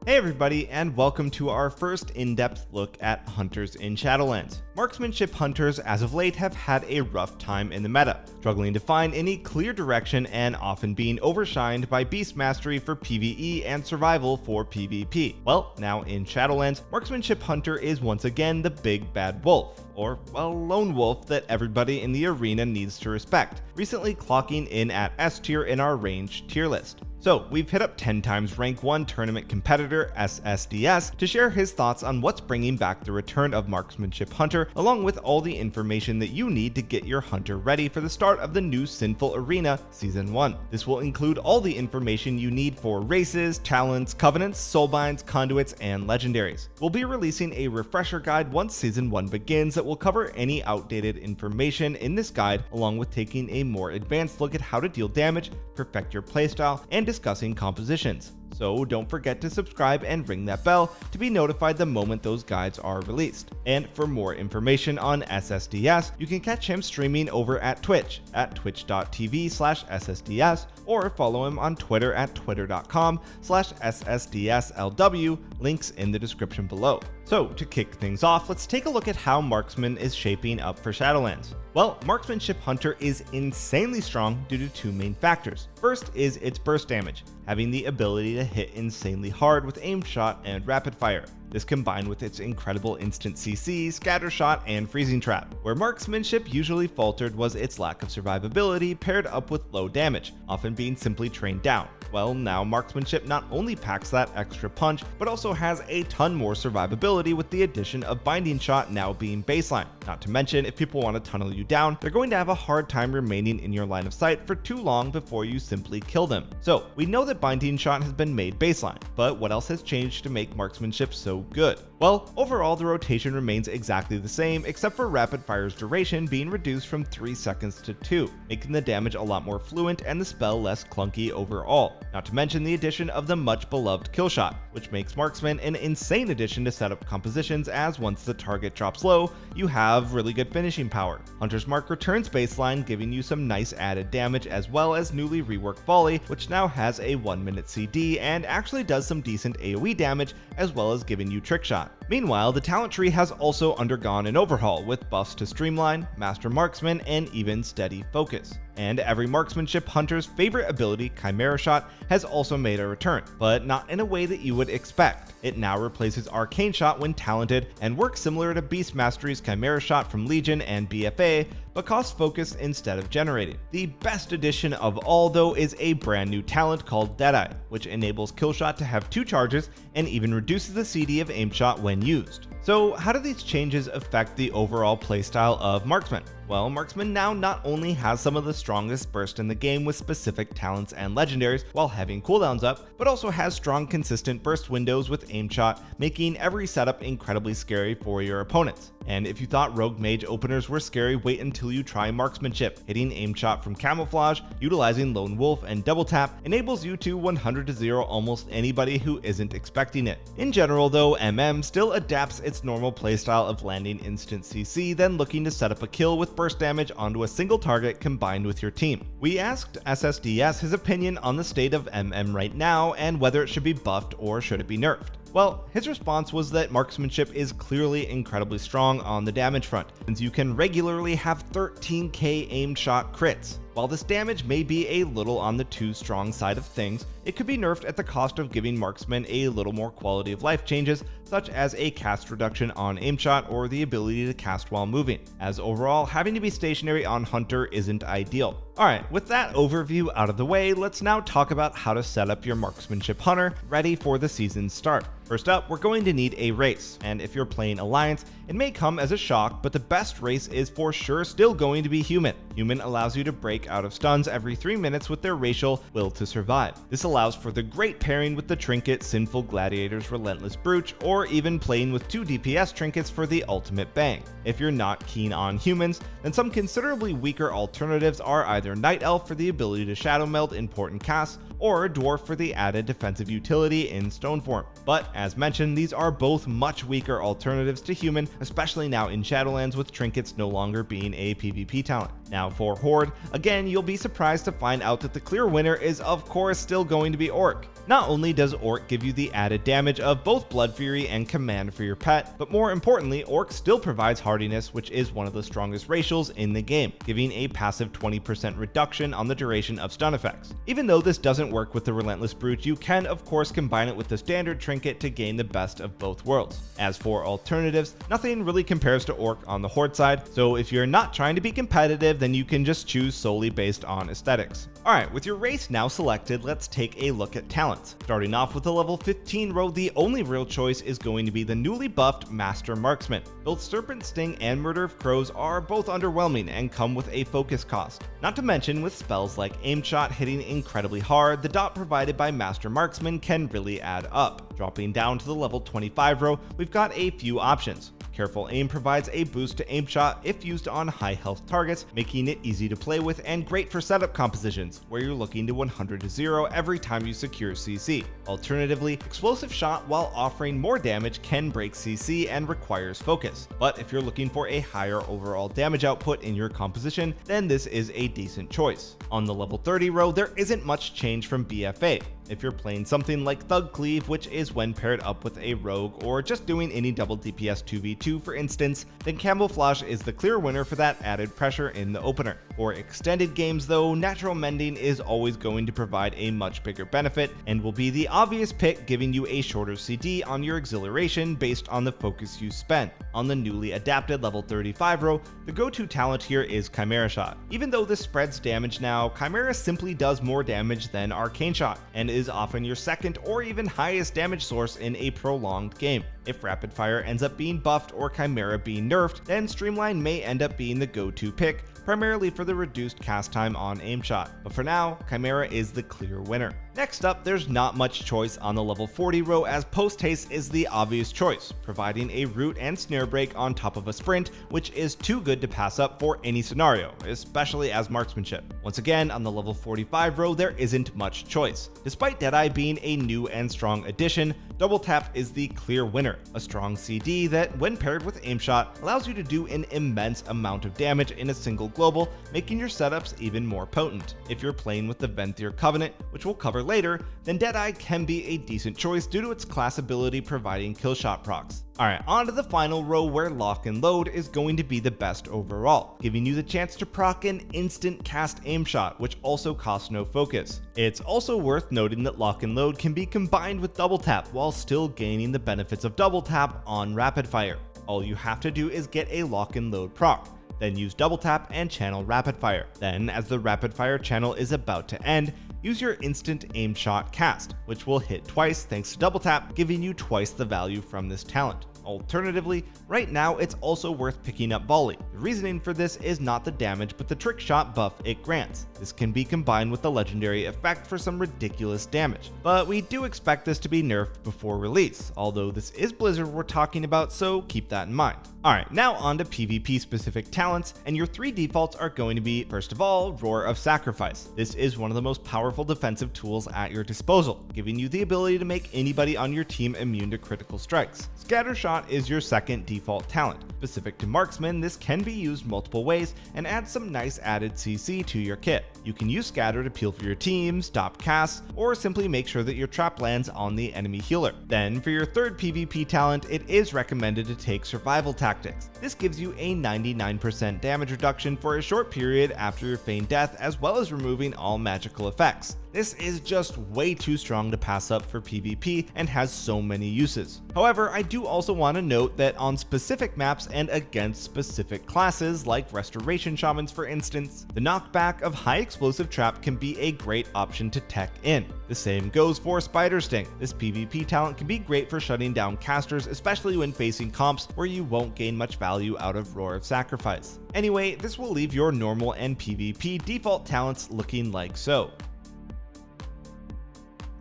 Hey everybody, and welcome to our first in-depth look at hunters in Shadowlands. Marksmanship hunters as of late have had a rough time in the meta, struggling to find any clear direction and often being overshined by beast mastery for PvE and survival for PvP. Well, now in Shadowlands, marksmanship hunter is once again the big bad wolf, or, well, lone wolf that everybody in the arena needs to respect, recently clocking in at S tier in our range tier list. So we've hit up 10 times rank 1 tournament competitor SSDS to share his thoughts on what's bringing back the return of marksmanship hunter, along with all the information that you need to get your hunter ready for the start of the new Sinful Arena Season 1. This will include all the information you need for races, talents, covenants, soulbinds, conduits, and legendaries. We'll be releasing a refresher guide once Season 1 begins that will cover any outdated information in this guide, along with taking a more advanced look at how to deal damage, perfect your playstyle, and discussing compositions. So don't forget to subscribe and ring that bell to be notified the moment those guides are released. And for more information on SSDS, you can catch him streaming over at Twitch at twitch.tv/SSDS, or follow him on Twitter at twitter.com/SSDSLW, links in the description below. So to kick things off, let's take a look at how Marksman is shaping up for Shadowlands. Well, Marksmanship Hunter is insanely strong due to two main factors. First is its burst damage, having the ability to hit insanely hard with aim shot and rapid fire. This combined with its incredible instant CC, scatter shot, and freezing trap. Where marksmanship usually faltered was its lack of survivability paired up with low damage, often being simply trained down. Well, now marksmanship not only packs that extra punch, but also has a ton more survivability with the addition of binding shot now being baseline. Not to mention, if people want to tunnel you down, they're going to have a hard time remaining in your line of sight for too long before you simply kill them. So we know that binding shot has been made baseline, but what else has changed to make marksmanship so good? Well, overall the rotation remains exactly the same, except for rapid fire's duration being reduced from 3 seconds to 2, making the damage a lot more fluent and the spell less clunky overall. Not to mention the addition of the much beloved kill shot, which makes marksman an insane addition to setup compositions, as once the target drops low, you have really good finishing power. Hunter's Mark returns baseline, giving you some nice added damage, as well as newly reworked volley, which now has a 1-minute CD and actually does some decent AoE damage, as well as giving you trick shot. Meanwhile, the talent tree has also undergone an overhaul with buffs to Streamline, Master Marksman, and even Steady Focus. And every marksmanship hunter's favorite ability, Chimera Shot, has also made a return, but not in a way that you would expect. It now replaces Arcane Shot when talented and works similar to Beast Mastery's Chimera Shot from Legion and BFA, but costs focus instead of generating. The best addition of all, though, is a brand new talent called Deadeye, which enables Killshot to have 2 charges and even reduces the CD of aim shot when used. So how do these changes affect the overall playstyle of Marksman? Well, Marksman now not only has some of the strongest burst in the game with specific talents and legendaries while having cooldowns up, but also has strong consistent burst windows with aim shot, making every setup incredibly scary for your opponents. And if you thought Rogue Mage openers were scary, wait until you try Marksmanship. Hitting aim shot from camouflage, utilizing Lone Wolf and double tap enables you to 100-0 almost anybody who isn't expecting it. In general though, MM still adapts its normal playstyle of landing instant CC, then looking to set up a kill with burst damage onto a single target combined with your team. We asked SSDS his opinion on the state of MM right now and whether it should be buffed or should it be nerfed. Well, his response was that marksmanship is clearly incredibly strong on the damage front, since you can regularly have 13k aim shot crits. While this damage may be a little on the too strong side of things, it could be nerfed at the cost of giving marksmen a little more quality of life changes, such as a cast reduction on aim shot or the ability to cast while moving, as overall having to be stationary on hunter isn't ideal. Alright, with that overview out of the way, let's now talk about how to set up your marksmanship hunter ready for the season's start. First up, we're going to need a race, and if you're playing Alliance, it may come as a shock, but the best race is for sure still going to be Human. Human allows you to break out of stuns every 3 minutes with their racial Will to Survive. This allows for the great pairing with the trinket Sinful Gladiator's Relentless Brooch, or even playing with 2 DPS trinkets for the ultimate bang. If you're not keen on humans, then some considerably weaker alternatives are either Night Elf for the ability to shadow meld important casts, or Dwarf for the added defensive utility in stone form. But as mentioned, these are both much weaker alternatives to Human, especially now in Shadowlands with trinkets no longer being a PvP talent. Now for Horde, again again, you'll be surprised to find out that the clear winner is of course still going to be Orc. Not only does Orc give you the added damage of both Blood Fury and Command for your pet, but more importantly, Orc still provides hardiness, which is one of the strongest racials in the game, giving a passive 20% reduction on the duration of stun effects. Even though this doesn't work with the Relentless Brute, you can of course combine it with the standard trinket to gain the best of both worlds. As for alternatives, nothing really compares to Orc on the Horde side, so if you're not trying to be competitive, then you can just choose solely based on aesthetics. Alright, with your race now selected, let's take a look at talents. Starting off with the level 15 row, the only real choice is going to be the newly buffed Master Marksman. Both Serpent Sting and Murder of Crows are both underwhelming and come with a focus cost. Not to mention, with spells like Aim Shot hitting incredibly hard, the dot provided by Master Marksman can really add up. Dropping down to the level 25 row, we've got a few options. Careful Aim provides a boost to Aim Shot if used on high health targets, making it easy to play with and great for setup compositions, where you're looking to 100 to 0 every time you secure CC. Alternatively, Explosive Shot, while offering more damage, can break CC and requires focus. But if you're looking for a higher overall damage output in your composition, then this is a decent choice. On the level 30 row, there isn't much change from BFA. If you're playing something like Thug Cleave, which is when paired up with a rogue, or just doing any double DPS 2v2 for instance, then Camouflage is the clear winner for that added pressure in the opener. For extended games though, Natural Mending is always going to provide a much bigger benefit, and will be the obvious pick, giving you a shorter CD on your exhilaration based on the focus you spend. On the newly adapted level 35 row, the go-to talent here is Chimera Shot. Even though this spreads damage now, Chimera simply does more damage than Arcane Shot, and is often your second or even highest damage source in a prolonged game. If Rapid Fire ends up being buffed or Chimera being nerfed, then Streamline may end up being the go-to pick, primarily for the reduced cast time on Aim Shot. But for now, Chimera is the clear winner. Next up, there's not much choice on the level 40 row, as Post Haste is the obvious choice, providing a root and snare break on top of a sprint, which is too good to pass up for any scenario, especially as marksmanship. Once again, on the level 45 row, there isn't much choice. Despite Deadeye being a new and strong addition, Double Tap is the clear winner, a strong CD that, when paired with Aim Shot, allows you to do an immense amount of damage in a single global, making your setups even more potent. If you're playing with the Venthyr Covenant, which we'll cover later, then Deadeye can be a decent choice due to its class ability providing killshot procs. Alright, on to the final row, where Lock and Load is going to be the best overall, giving you the chance to proc an instant cast Aim Shot, which also costs no focus. It's also worth noting that Lock and Load can be combined with Double Tap while still gaining the benefits of Double Tap on Rapid Fire. All you have to do is get a Lock and Load proc, then use Double Tap and channel Rapid Fire. Then, as the Rapid Fire channel is about to end, use your instant Aim Shot cast, which will hit twice thanks to Double Tap, giving you twice the value from this talent. Alternatively, right now it's also worth picking up Volley. The reasoning for this is not the damage, but the trick shot buff it grants. This can be combined with the legendary effect for some ridiculous damage, but we do expect this to be nerfed before release, although this is Blizzard we're talking about, so keep that in mind. Alright, now on to PvP specific talents, and your three defaults are going to be, first of all, Roar of Sacrifice. This is one of the most powerful defensive tools at your disposal, giving you the ability to make anybody on your team immune to critical strikes. Scatter Shot is your second default talent. Specific to Marksman, this can be used multiple ways and adds some nice added CC to your kit. You can use Scatter to peel for your team, stop casts, or simply make sure that your trap lands on the enemy healer. Then for your third PvP talent, it is recommended to take Survival Tactics. This gives you a 99% damage reduction for a short period after your feigned death, as well as removing all magical effects. This is just way too strong to pass up for PvP and has so many uses. However, I do also want to note that on specific maps and against specific classes, like Restoration Shamans for instance, the knockback of High Explosive Trap can be a great option to tech in. The same goes for Spider Sting. This PvP talent can be great for shutting down casters, especially when facing comps where you won't gain much value out of Roar of Sacrifice. Anyway, this will leave your normal and PvP default talents looking like so.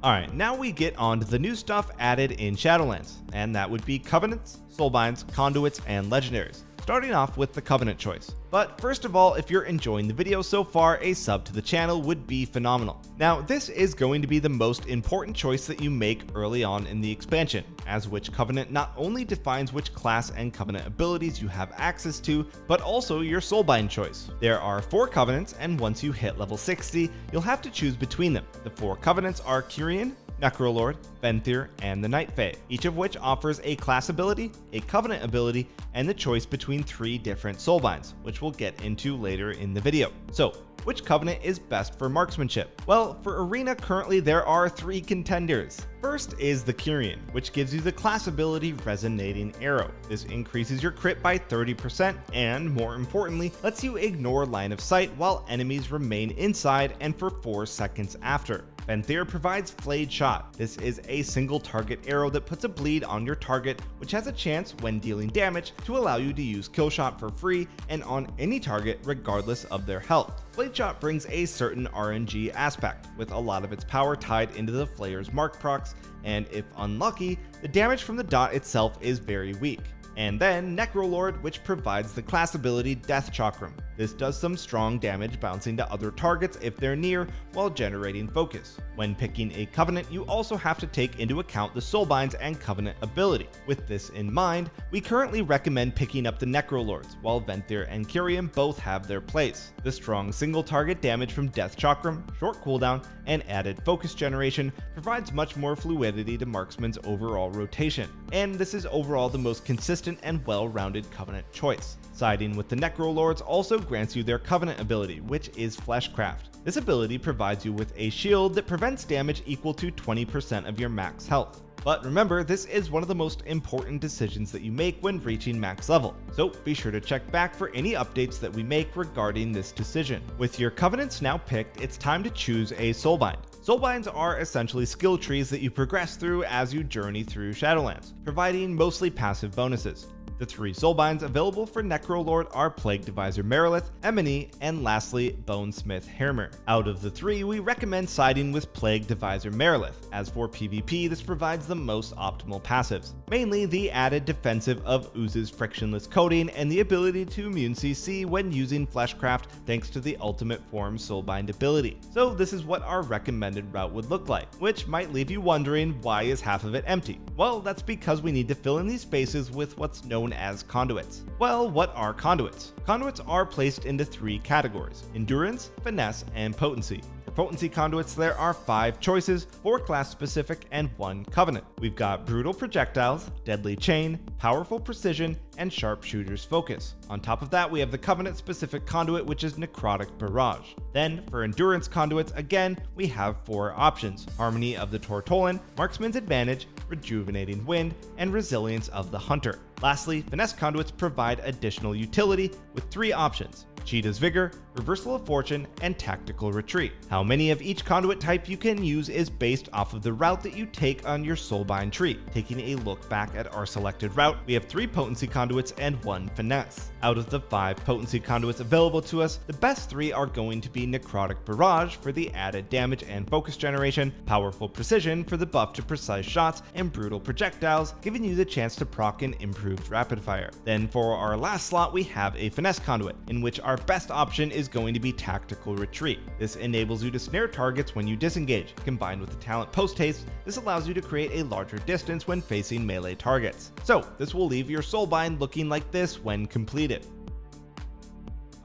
Alright, now we get on to the new stuff added in Shadowlands, and that would be Covenants, Soulbinds, Conduits, and Legendaries. starting off with the Covenant choice. But first of all, if you're enjoying the video so far, a sub to the channel would be phenomenal. Now, this is going to be the most important choice that you make early on in the expansion, as which Covenant not only defines which class and Covenant abilities you have access to, but also your soulbind choice. There are 4 Covenants, and once you hit level 60, you'll have to choose between them. The 4 Covenants are Kyrian, Necrolord, Venthyr, and the Night Fae, each of which offers a class ability, a Covenant ability, and the choice between 3 different soulbinds, which we'll get into later in the video. So, which Covenant is best for marksmanship? Well, for Arena currently there are 3 contenders. First is the Kyrian, which gives you the class ability Resonating Arrow. This increases your crit by 30% and, more importantly, lets you ignore line of sight while enemies remain inside and for 4 seconds after. Venthyr provides Flayed Shot. This is a single target arrow that puts a bleed on your target, which has a chance, when dealing damage, to allow you to use kill shot for free and on any target regardless of their health. Flayed Shot brings a certain RNG aspect, with a lot of its power tied into the Flayer's mark procs, and if unlucky, the damage from the dot itself is very weak. And then Necrolord, which provides the class ability Death Chakram. This does some strong damage bouncing to other targets if they're near while generating focus. When picking a Covenant, you also have to take into account the Soulbinds and Covenant ability. With this in mind, we currently recommend picking up the Necrolords, while Venthyr and Kyrian both have their place. The strong single target damage from Death Chakram, short cooldown, and added focus generation provides much more fluidity to Marksman's overall rotation, and this is overall the most consistent and well-rounded Covenant choice. Siding with the Necrolords also grants you their Covenant ability, which is Fleshcraft. This ability provides you with a shield that prevents damage equal to 20% of your max health. But remember, this is one of the most important decisions that you make when reaching max level, so be sure to check back for any updates that we make regarding this decision. With your Covenants now picked, it's time to choose a Soulbind. Soulbinds are essentially skill trees that you progress through as you journey through Shadowlands, providing mostly passive bonuses. The 3 soulbinds available for Necrolord are Plague Deviser Merilith, Emily, and lastly Bonesmith Hermir. Out of the 3, we recommend siding with Plague Deviser Merilith, as for PvP this provides the most optimal passives, mainly the added defensive of Ooze's frictionless coating and the ability to immune CC when using Fleshcraft thanks to the Ultimate Form soulbind ability. So this is what our recommended route would look like, which might leave you wondering why is half of it empty? Well, that's because we need to fill in these spaces with what's known as conduits. Well, what are conduits? Conduits are placed into 3 categories: endurance, finesse, and potency. For potency conduits, there are 5 choices, 4 class specific and 1 covenant. We've got brutal projectiles, deadly chain, powerful precision, and sharpshooter's focus. On top of that, we have the covenant specific conduit, which is necrotic barrage. Then for endurance conduits, again, we have 4 options: harmony of the Tortolan, marksman's advantage, rejuvenating wind, and resilience of the hunter. Lastly, finesse conduits provide additional utility with 3 options: Cheetah's Vigor, Reversal of Fortune, and Tactical Retreat. How many of each conduit type you can use is based off of the route that you take on your soulbind tree. Taking a look back at our selected route, we have 3 potency conduits and 1 finesse. Out of the 5 potency conduits available to us, the best 3 are going to be Necrotic Barrage for the added damage and focus generation, Powerful Precision for the buff to precise shots, and Brutal Projectiles, giving you the chance to proc an improved rapid fire. Then for our last slot, we have a finesse conduit, in which our best option is going to be Tactical Retreat. This enables you to snare targets when you disengage. Combined with the talent Post Haste, this allows you to create a larger distance when facing melee targets. So this will leave your soulbind looking like this when completed.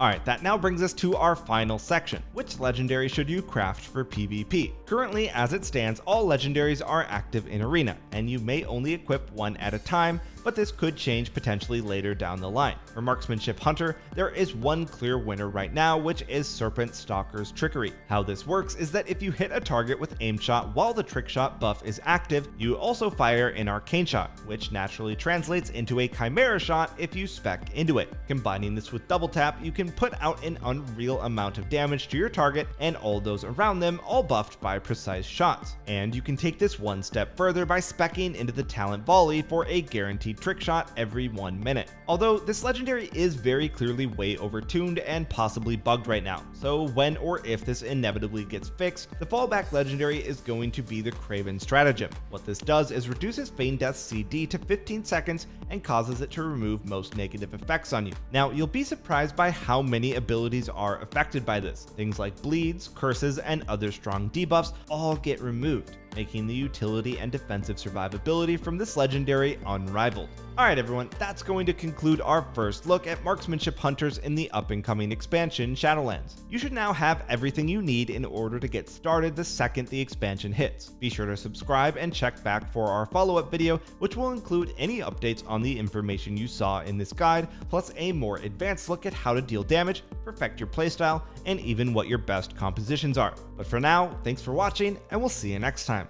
Alright, that now brings us to our final section. Which legendary should you craft for PvP? Currently, as it stands, all legendaries are active in Arena, and you may only equip one at a time, but this could change potentially later down the line. For Marksmanship Hunter, there is one clear winner right now, which is Serpent Stalker's Trickery. How this works is that if you hit a target with aim shot while the trick shot buff is active, you also fire an arcane shot, which naturally translates into a chimera shot if you spec into it. Combining this with double tap, you can put out an unreal amount of damage to your target and all those around them, all buffed by precise shots. And you can take this one step further by speccing into the talent volley for a guaranteed trick shot every 1 minute. Although this legendary is very clearly way overtuned and possibly bugged right now, so when or if this inevitably gets fixed, the fallback legendary is going to be the Craven Stratagem. What this does is reduces Feign Death's CD to 15 seconds and causes it to remove most negative effects on you. Now, you'll be surprised by how many abilities are affected by this. Things like bleeds, curses, and other strong debuffs all get removed, making the utility and defensive survivability from this legendary unrivaled. Alright everyone, that's going to conclude our first look at marksmanship hunters in the up-and-coming expansion Shadowlands. You should now have everything you need in order to get started the second the expansion hits. Be sure to subscribe and check back for our follow-up video, which will include any updates on the information you saw in this guide, plus a more advanced look at how to deal damage, perfect your playstyle, and even what your best compositions are. But for now, thanks for watching, and we'll see you next time.